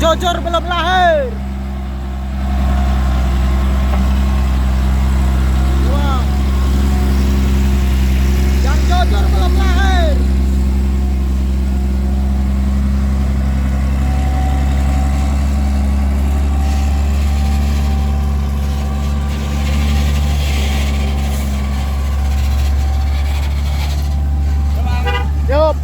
Jojor belum lahir. Wow. Yang Jojor belum lahir. Yup.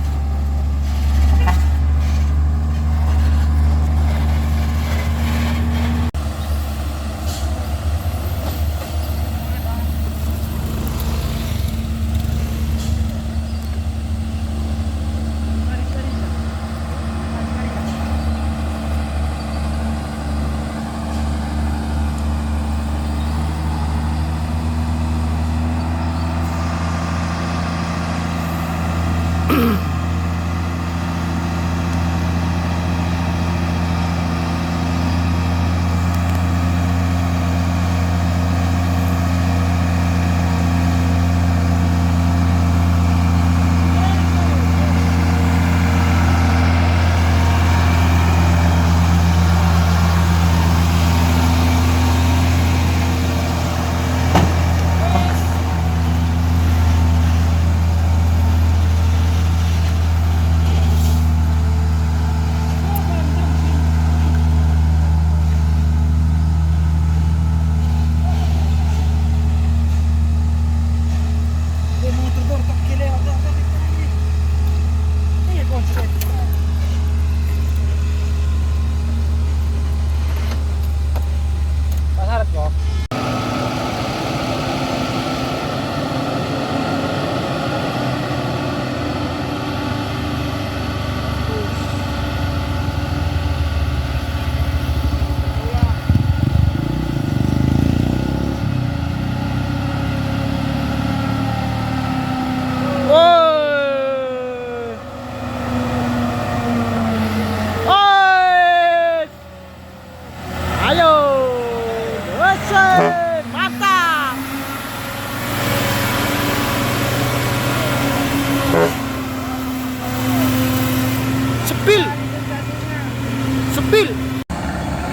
Sepil.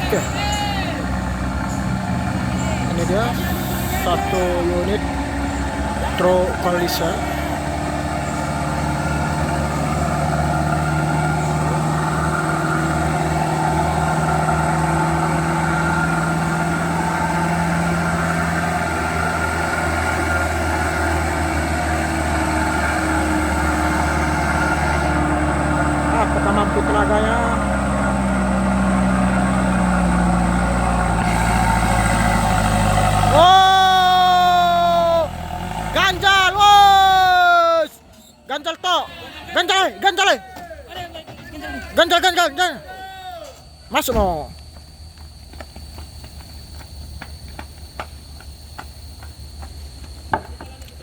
Oke. Ini dia satu unit truk Koalisa. Kita mampu tenaganya. Oh, ganjal, wos, ganjal tok, ganjal, masuk no.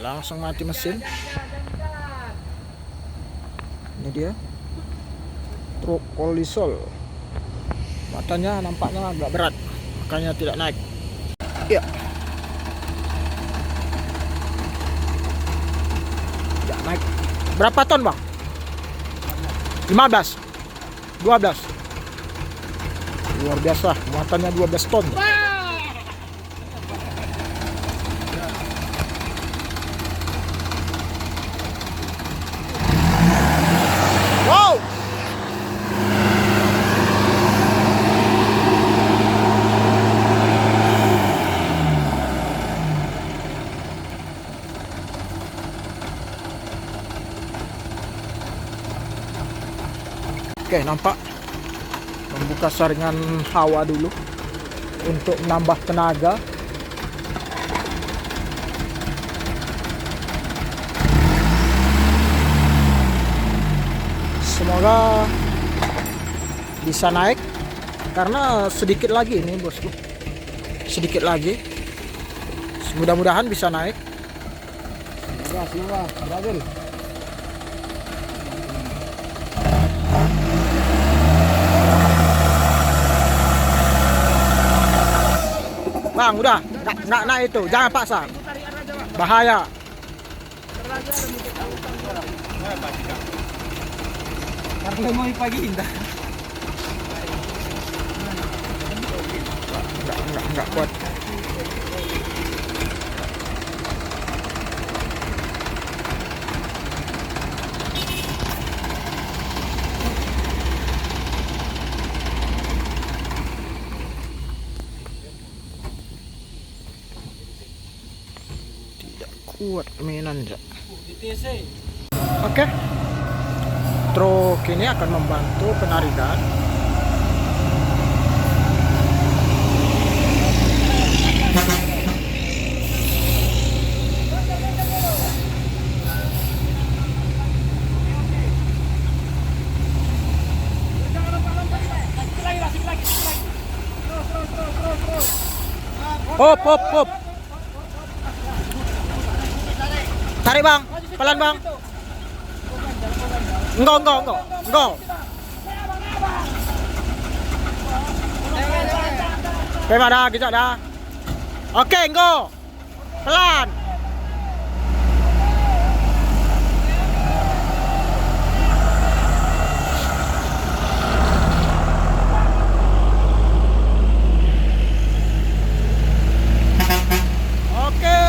Langsung mati mesin. Ini dia. Truk Kolisol, matanya nampaknya agak berat, makanya tidak naik. Ya, tidak naik. Berapa ton bang? 15, 12. Luar biasa, muatannya 12 ton. Wow. Oke, nampak membuka saringan hawa dulu untuk menambah tenaga. Semoga bisa naik karena sedikit lagi ini bosku, sedikit lagi. Mudah-mudahan bisa naik. Semoga berhasil. Bang, udah, nggak naik itu, jangan paksa, bahaya. Karena mau pagi indah. Enggak kuat. Tidak kuat mainan ya. Oke. Truk ini akan membantu penarikan. Hop. Tarik bang, pelan bang. Enggak. Oke, dah, gitu dah. Oke, enggak. Pelan. Oke.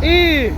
Ih,